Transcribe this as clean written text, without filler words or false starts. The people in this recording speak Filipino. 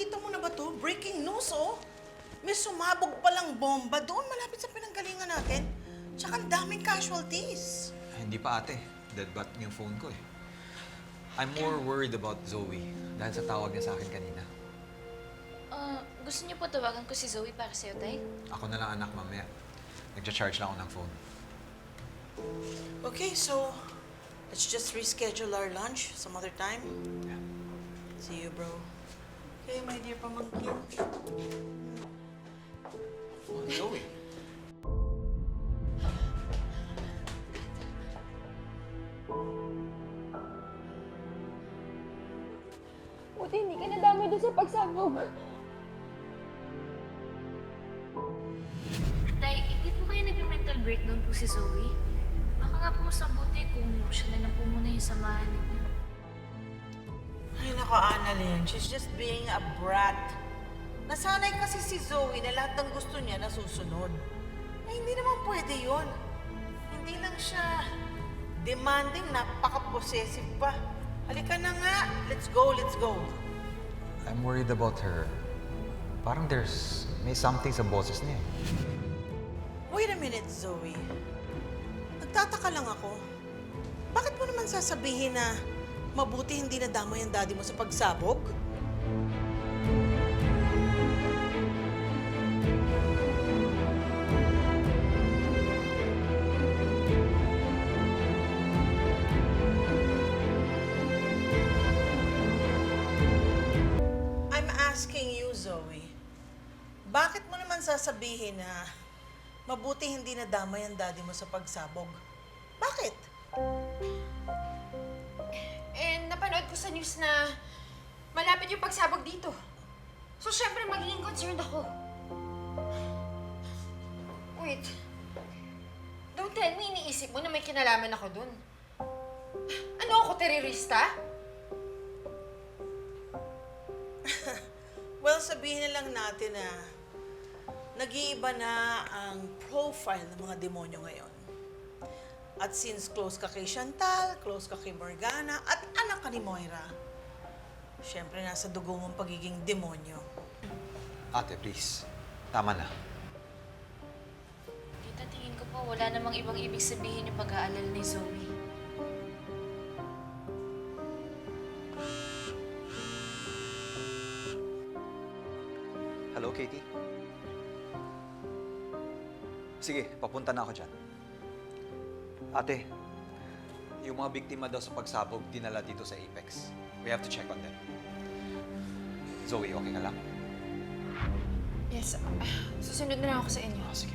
nakita mo na ba to? Breaking news, oh. May sumabog palang bomba doon malapit sa pinanggalingan natin. Tsaka ang daming casualties. Hindi pa ate. Deadbat yung phone ko eh. I'm more worried about Zoe dahil sa tawag niya sa akin kanina. Gusto niyo po tawagan ko si Zoe para sa'yo, Tay? Ako na lang anak mamaya. Nagcha-charge lang ako ng phone. Okay, so let's just reschedule our lunch some other time. Yeah. See you, bro. Okay, my dear pamangkin. Oh, Zoe. Buti hindi ka nadamay doon sa pagsabog. Tay, hindi po kayo nag-mental breakdown po si Zoe? Baka nga po mas mabuti kung siya na lang po muna yung samahan niyo. Ay, nako, Annalyn. She's just being a brat. Nasanay kasi si Zoe na lahat ng gusto niya nasusunod. Ay, hindi naman pwede yun. Hindi lang siya demanding, napaka-possessive pa. Halika na nga. Let's go, let's go. I'm worried about her. Parang may something sa boses niya eh. Wait a minute, Zoe. Nagtataka lang ako. Bakit mo naman sasabihin na mabuti hindi nadamay ang daddy mo sa pagsabog? I'm asking you, Zoe. Bakit mo naman sasabihin na mabuti hindi nadamay ang daddy mo sa pagsabog? Bakit? Napanood ko sa news na malapit yung pagsabog dito. So, syempre, magiging concerned ako. Wait. Don't tell me iniisip mo na may kinalaman ako dun. Ano ako, terorista? Well, sabihin na lang natin na nag-iiba na ang profile ng mga demonyo ngayon. At since close ka kay Chantal, close ka kay Morgana, at anak ka ni Moira, syempre nasa dugo mong pagiging demonyo. Ate, please. Tama na. Tita, tingin ko po wala namang ibang ibig sabihin yung pag-aalala ni Zoe. Hello, Katie? Sige, papunta na ako dyan. Ate, yung mga biktima daw sa pagsabog dinala dito sa Apex. We have to check on them. Zoe, okay ka lang? Yes. Susunod na lang ako sa inyo. Sige.